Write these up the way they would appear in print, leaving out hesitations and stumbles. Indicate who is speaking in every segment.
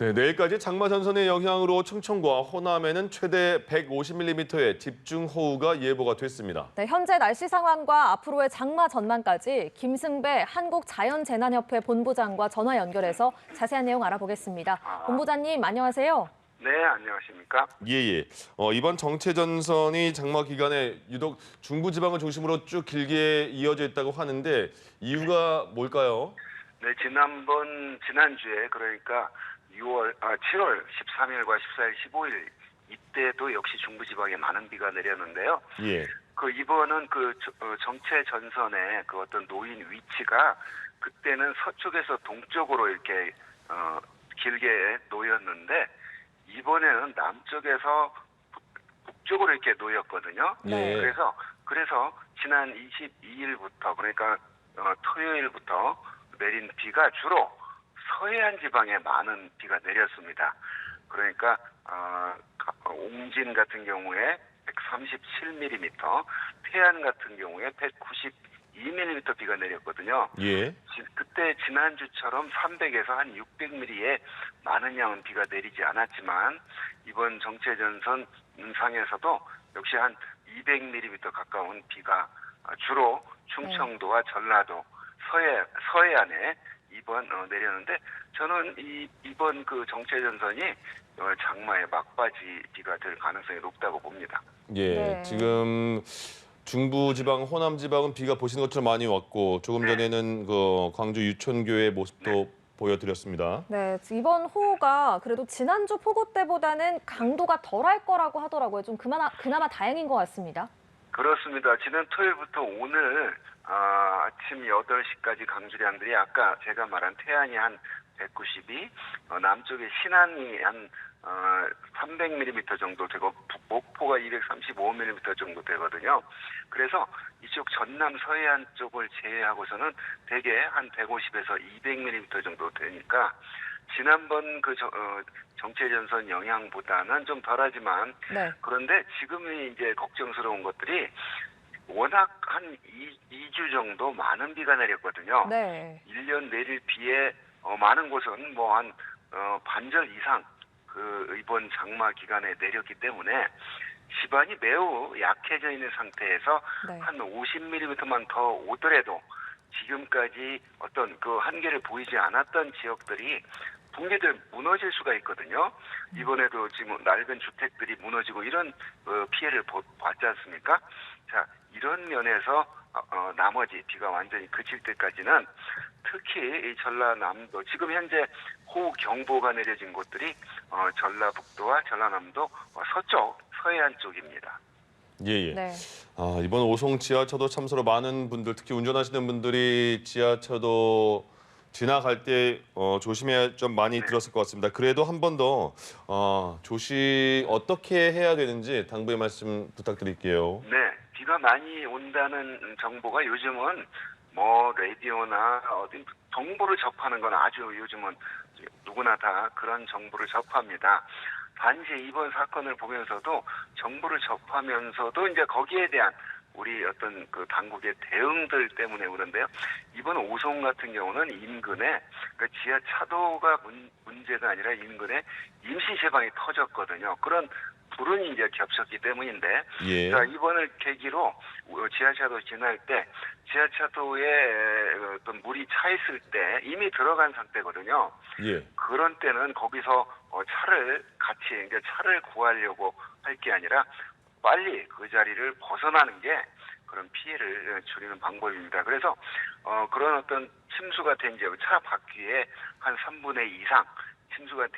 Speaker 1: 네, 내일까지 장마 전선의 영향으로 충청과 호남에는 최대 150mm의 집중호우가 예보가 됐습니다.
Speaker 2: 네, 현재 날씨 상황과 앞으로의 장마 전망까지 김승배 한국자연재난협회 본부장과 전화 연결해서 자세한 내용 알아보겠습니다. 본부장님, 안녕하세요.
Speaker 3: 네, 안녕하십니까?
Speaker 1: 예. 이번 정체 전선이 장마 기간에 유독 중부지방을 중심으로 쭉 길게 이어져 있다고 하는데 이유가 뭘까요?
Speaker 3: 네, 지난주에 그러니까 7월 13일과 14일, 15일 이때도 역시 중부지방에 많은 비가 내렸는데요.
Speaker 1: 예.
Speaker 3: 이번은 정체 전선의 그 어떤 놓인 위치가 그때는 서쪽에서 동쪽으로 이렇게 길게 놓였는데 이번에는 남쪽에서 북쪽으로 이렇게 놓였거든요.
Speaker 1: 네.
Speaker 3: 그래서 지난 22일부터 그러니까 토요일부터 내린 비가 주로 서해안 지방에 많은 비가 내렸습니다. 그러니까 옹진 같은 경우에 137mm, 태안 같은 경우에 192mm 비가 내렸거든요.
Speaker 1: 예.
Speaker 3: 그때 지난주처럼 300에서 한 600mm의 많은 양은 비가 내리지 않았지만 이번 정체전선 상에서도 역시 한 200mm 가까운 비가 주로 충청도와 전라도, 서해안에 이번 내렸는데 저는 이번 그 정체전선이 장마의 막바지 비가 될 가능성이 높다고 봅니다.
Speaker 1: 예.
Speaker 2: 네.
Speaker 1: 지금 중부지방, 호남지방은 비가 보시는 것처럼 많이 왔고 조금 전에는 그 광주 유천교의 모습도 보여드렸습니다.
Speaker 2: 네, 이번 호우가 그래도 지난주 폭우 때보다는 강도가 덜할 거라고 하더라고요. 좀 그나마 다행인 것 같습니다.
Speaker 3: 그렇습니다. 지난 토요일부터 오늘 아침 8시까지 강수량들이 아까 제가 말한 태안이 한 192, 남쪽에 신안이 한 300mm 정도 되고 목포가 235mm 정도 되거든요. 그래서 이쪽 전남 서해안 쪽을 제외하고서는 대개 한 150에서 200mm 정도 되니까 지난번 정체전선 영향보다는 좀 덜하지만
Speaker 2: 네.
Speaker 3: 그런데 지금이 이제 걱정스러운 것들이 워낙 한 2주 정도 많은 비가 내렸거든요.
Speaker 2: 네.
Speaker 3: 1년 내릴 비에 많은 곳은 뭐 한 반절 이상 이번 장마 기간에 내렸기 때문에 지반이 매우 약해져 있는 상태에서
Speaker 2: 네.
Speaker 3: 한 50mm만 더 오더라도 지금까지 어떤 그 한계를 보이지 않았던 지역들이 붕괴돼 무너질 수가 있거든요. 이번에도 지금 낡은 주택들이 무너지고 이런 피해를 봤지 않습니까? 자, 이런 면에서 나머지 비가 완전히 그칠 때까지는 특히 이 전라남도 지금 현재 호우 경보가 내려진 곳들이 전라북도와 전라남도 서쪽 서해안 쪽입니다.
Speaker 1: 예.
Speaker 2: 네.
Speaker 1: 이번 오송 지하차도 참사로 많은 분들, 특히 운전하시는 분들이 지하차도 지나갈 때 조심해야 좀 많이 들었을 것 같습니다. 그래도 한 번 더 어떻게 해야 되는지 당부의 말씀 부탁드릴게요.
Speaker 3: 네, 비가 많이 온다는 정보가 요즘은 뭐 라디오나 어디 정보를 접하는 건 아주 요즘은 누구나 다 그런 정보를 접합니다. 단지 이번 사건을 보면서도 정보를 접하면서도 이제 거기에 대한 우리 어떤 그 당국의 대응들 때문에 그런데요. 이번 오송 같은 경우는 인근에 지하차도가 문제가 아니라 인근에 임시 제방이 터졌거든요. 그런 불운이 이제 겹쳤기 때문인데,
Speaker 1: 예.
Speaker 3: 자, 이번을 계기로 지하차도 지날 때 지하차도에 어떤 물이 차 있을 때 이미 들어간 상태거든요.
Speaker 1: 예.
Speaker 3: 그런 때는 거기서 차를 구하려고 할 게 아니라 빨리 그 자리를 벗어나는 게 그런 피해를 줄이는 방법입니다. 그래서 그런 어떤 침수가 된 지역, 차 바퀴에 한 3분의 2 이상 침수가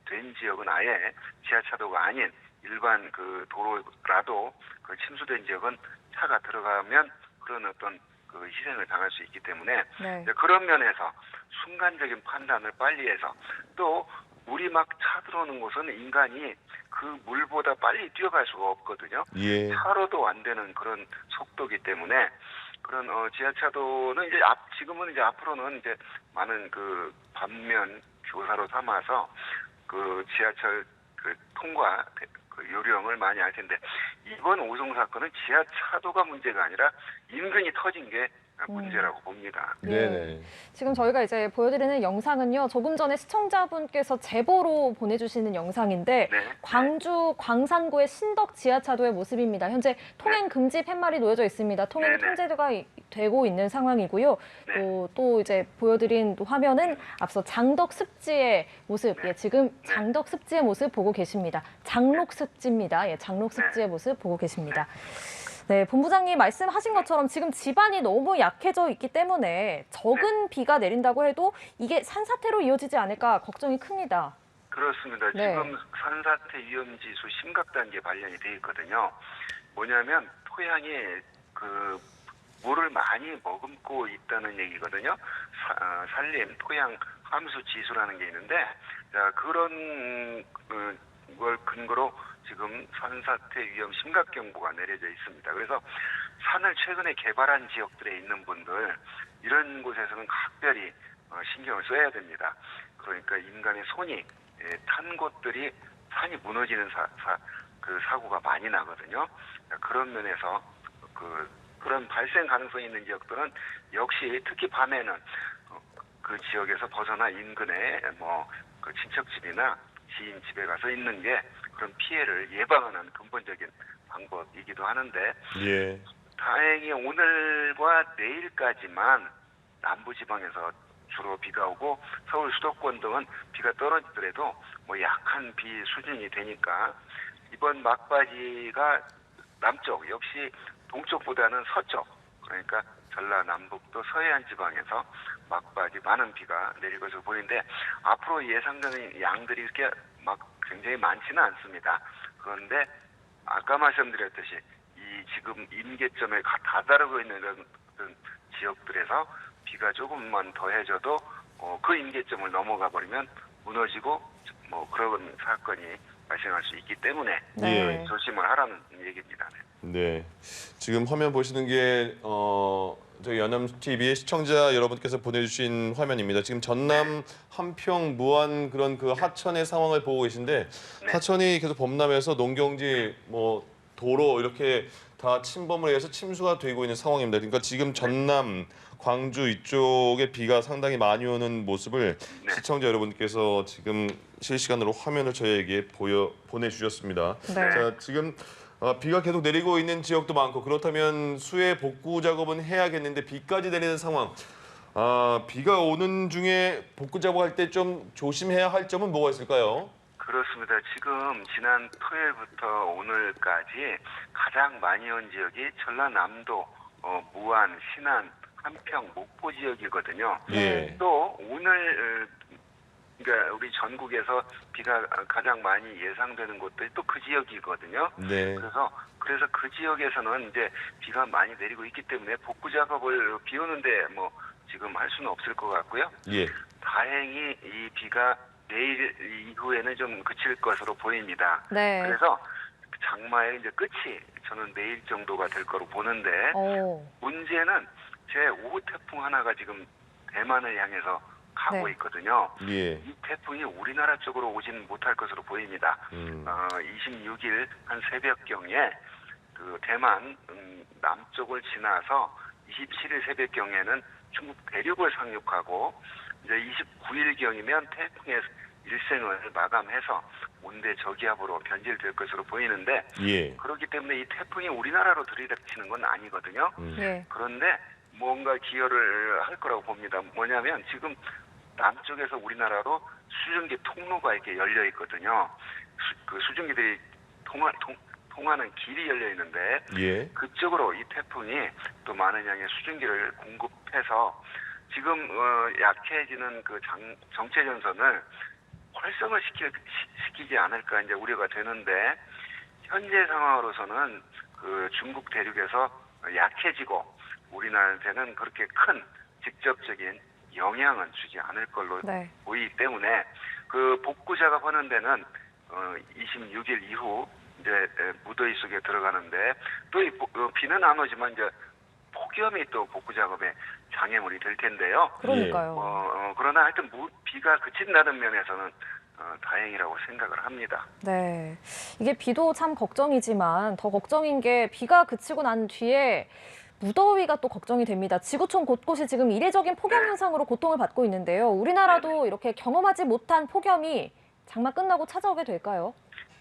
Speaker 3: 된 지역은 아예 지하차도가 아닌 일반 그 도로라도 그 침수된 지역은 차가 들어가면 그런 어떤 그 희생을 당할 수 있기 때문에
Speaker 2: 네.
Speaker 3: 그런 면에서 순간적인 판단을 빨리 해서 또 물이 막 차 들어오는 곳은 인간이 그 물보다 빨리 뛰어갈 수가 없거든요.
Speaker 1: 예.
Speaker 3: 차로도 안 되는 그런 속도기 때문에 그런 지하차도는 이제 지금은 이제 앞으로는 이제 많은 그 반면 교사로 삼아서 그 지하철 그 통과 그 요령을 많이 할 텐데 이번 오송 사건은 지하차도가 문제가 아니라 인근이 터진 게 문제라고 봅니다.
Speaker 2: 예.
Speaker 1: 네네.
Speaker 2: 지금 저희가 이제 보여드리는 영상은요. 조금 전에 시청자분께서 제보로 보내주시는 영상인데
Speaker 3: 네.
Speaker 2: 광주 광산구의 신덕 지하차도의 모습입니다. 현재 통행 금지 팻말이 놓여져 있습니다. 통행이
Speaker 3: 네네.
Speaker 2: 통제가 되고 있는 상황이고요.
Speaker 3: 네.
Speaker 2: 또 이제 보여드린 또 화면은 앞서 장덕 습지의 모습,
Speaker 3: 네.
Speaker 2: 예, 지금 장덕 습지의 모습 보고 계십니다. 장록 습지입니다. 예, 장록 습지의 모습 보고 계십니다. 네, 본부장님 말씀하신 것처럼 지금 지반이 너무 약해져 있기 때문에 적은 비가 내린다고 해도 이게 산사태로 이어지지 않을까 걱정이 큽니다.
Speaker 3: 그렇습니다.
Speaker 2: 네.
Speaker 3: 지금 산사태 위험지수 심각 단계 발령이 돼 있거든요. 뭐냐면 토양이 그 물을 많이 머금고 있다는 얘기거든요. 산림 토양 함수 지수라는 게 있는데, 자, 그런 걸 근거로 지금 산사태 위험 심각 경보가 내려져 있습니다. 그래서 산을 최근에 개발한 지역들에 있는 분들 이런 곳에서는 각별히 신경을 써야 됩니다. 그러니까 인간의 손이 탄 곳들이 산이 무너지는 그 사고가 많이 나거든요. 그런 면에서 그런 발생 가능성이 있는 지역들은 역시 특히 밤에는 그 지역에서 벗어나 인근에 그 친척집이나 지인 집에 가서 있는 게 그런 피해를 예방하는 근본적인 방법이기도 하는데,
Speaker 1: 예.
Speaker 3: 다행히 오늘과 내일까지만 남부지방에서 주로 비가 오고 서울 수도권 등은 비가 떨어지더라도 약한 비 수준이 되니까 이번 막바지가 남쪽 역시 동쪽보다는 서쪽, 그러니까 전라남북도 서해안 지방에서 막바지 많은 비가 내릴 것으로 보이는데 앞으로 예상되는 양들이 이렇게 막 굉장히 많지는 않습니다. 그런데 아까 말씀드렸듯이 이 지금 임계점에 다다르고 있는 이런 지역들에서 비가 조금만 더해져도 그 임계점을 넘어가 버리면 무너지고 그런 사건이 발생할 수 있기 때문에
Speaker 2: 네.
Speaker 3: 조심을 하라는 얘기입니다.
Speaker 1: 네. 지금 화면 보시는 게 저희 연암TV의 시청자 여러분께서 보내주신 화면입니다. 지금 전남 함평 무안 그런 그 하천의 상황을 보고 계신데 하천이 계속 범람해서 농경지 도로 이렇게 다 침범을 해서 침수가 되고 있는 상황입니다. 그러니까 지금 전남 광주 이쪽에 비가 상당히 많이 오는 모습을 시청자 여러분께서 지금 실시간으로 화면을 저희에게 보내주셨습니다.
Speaker 2: 네.
Speaker 1: 자, 지금 비가 계속 내리고 있는 지역도 많고 그렇다면 수해 복구 작업은 해야겠는데 비까지 내리는 상황. 비가 오는 중에 복구 작업할 때 좀 조심해야 할 점은 뭐가 있을까요?
Speaker 3: 그렇습니다. 지금 지난 토요일부터 오늘까지 가장 많이 온 지역이 전라남도, 무안, 신안, 함평, 목포 지역이거든요.
Speaker 1: 예.
Speaker 3: 또 오늘 그러니까 우리 전국에서 비가 가장 많이 예상되는 곳들이 또 그 지역이거든요.
Speaker 1: 네.
Speaker 3: 그래서 그 지역에서는 이제 비가 많이 내리고 있기 때문에 복구 작업을 비 오는데 지금 할 수는 없을 것 같고요.
Speaker 1: 예.
Speaker 3: 다행히 이 비가 내일 이후에는 좀 그칠 것으로 보입니다.
Speaker 2: 네.
Speaker 3: 그래서 장마의 이제 끝이 저는 내일 정도가 될 거로 보는데 문제는 제5호 태풍 하나가 지금 대만을 향해서 가고
Speaker 2: 네.
Speaker 3: 있거든요.
Speaker 1: 예.
Speaker 3: 이 태풍이 우리나라 쪽으로 오지는 못할 것으로 보입니다. 26일 한 새벽경에 그 대만 남쪽을 지나서 27일 새벽경에는 중국 대륙을 상륙하고 이제 29일경이면 태풍의 일생을 마감해서 온대 저기압으로 변질될 것으로 보이는데
Speaker 1: 예.
Speaker 3: 그렇기 때문에 이 태풍이 우리나라로 들이닥치는 건 아니거든요.
Speaker 2: 예.
Speaker 3: 그런데 뭔가 기여를 할 거라고 봅니다. 뭐냐면 지금 남쪽에서 우리나라로 수증기 통로가 이렇게 열려 있거든요. 그 수증기들이 통하는 길이 열려 있는데
Speaker 1: 예.
Speaker 3: 그쪽으로 이 태풍이 또 많은 양의 수증기를 공급해서 지금 약해지는 그 정체 전선을 활성을 시키지 않을까 이제 우려가 되는데 현재 상황으로서는 그 중국 대륙에서 약해지고 우리나라한테는 그렇게 큰 직접적인 영향은 주지 않을 걸로 보이기 때문에 그 복구 작업하는 데는 26일 이후 이제 무더위 속에 들어가는데 또 이 비는 안 오지만 이제 폭염이 또 복구 작업에 장애물이 될 텐데요.
Speaker 2: 그러니까요.
Speaker 3: 그러나 하여튼 비가 그친다는 면에서는 다행이라고 생각을 합니다.
Speaker 2: 네, 이게 비도 참 걱정이지만 더 걱정인 게 비가 그치고 난 뒤에 무더위가 또 걱정이 됩니다. 지구촌 곳곳이 지금 이례적인 폭염 현상으로 고통을 받고 있는데요. 우리나라도 이렇게 경험하지 못한 폭염이 장마 끝나고 찾아오게 될까요?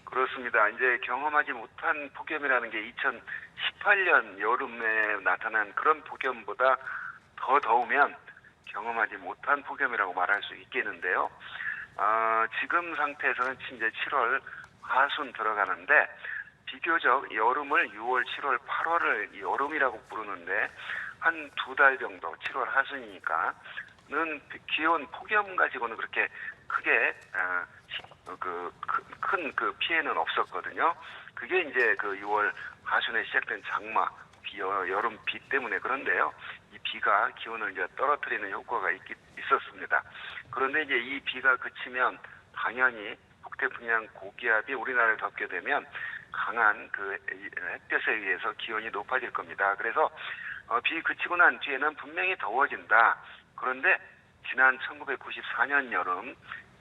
Speaker 3: 그렇습니다. 이제 경험하지 못한 폭염이라는 게 2018년 여름에 나타난 그런 폭염보다 더 더우면 경험하지 못한 폭염이라고 말할 수 있겠는데요. 지금 상태에서는 이제 7월 하순 들어가는데 비교적 여름을 6월, 7월, 8월을 여름이라고 부르는데 한 2달 정도, 7월 하순이니까는 기온 폭염 가지고는 그렇게 크게 큰 피해는 없었거든요. 그게 이제 그 6월 하순에 시작된 장마, 여름 비 때문에 그런데요. 이 비가 기온을 이제 떨어뜨리는 효과가 있었습니다. 그런데 이제 이 비가 그치면 당연히 북태평양 고기압이 우리나라를 덮게 되면 강한 그 햇볕에 의해서 기온이 높아질 겁니다. 그래서 비 그치고 난 뒤에는 분명히 더워진다. 그런데 지난 1994년 여름,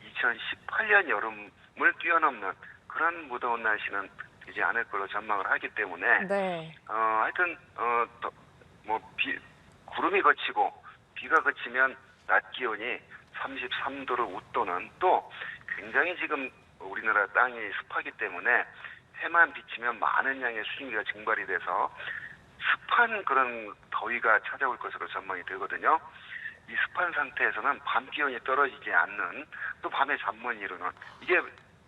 Speaker 3: 2018년 여름을 뛰어넘는 그런 무더운 날씨는 되지 않을 걸로 전망을 하기 때문에
Speaker 2: 네.
Speaker 3: 하여튼 구름이 걷히고 비가 그치면 낮 기온이 33도를 웃도는 또 굉장히 지금 우리나라 땅이 습하기 때문에 해만 비치면 많은 양의 수증기가 증발이 돼서 습한 그런 더위가 찾아올 것으로 전망이 되거든요. 이 습한 상태에서는 밤 기온이 떨어지지 않는 또 밤에 잠못 이루는 이게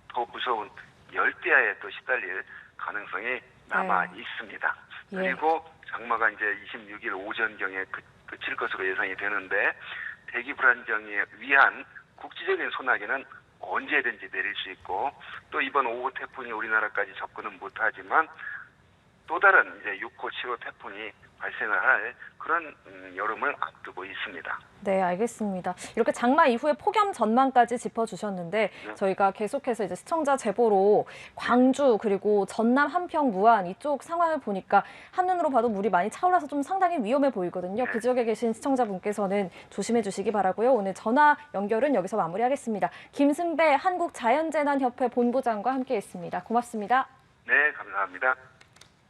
Speaker 3: 더 무서운 열대야에 또 시달릴 가능성이 남아 있습니다.
Speaker 2: 예.
Speaker 3: 그리고 장마가 이제 26일 오전경에 그칠 것으로 예상이 되는데 대기 불안정에 위한 국지적인 소나기는 언제든지 내릴 수 있고 또 이번 5호 태풍이 우리나라까지 접근은 못하지만 또 다른 이제 6호, 7호 태풍이 발생을 할 그런 여름을 앞두고 있습니다.
Speaker 2: 네, 알겠습니다. 이렇게 장마 이후에 폭염 전망까지 짚어주셨는데 저희가 계속해서 이제 시청자 제보로 광주 그리고 전남 한평 무안 이쪽 상황을 보니까 한눈으로 봐도 물이 많이 차올라서 좀 상당히 위험해 보이거든요. 그 지역에 계신 시청자분께서는 조심해 주시기 바라고요. 오늘 전화 연결은 여기서 마무리하겠습니다. 김승배 한국자연재난협회 본부장과 함께했습니다. 고맙습니다.
Speaker 3: 네, 감사합니다.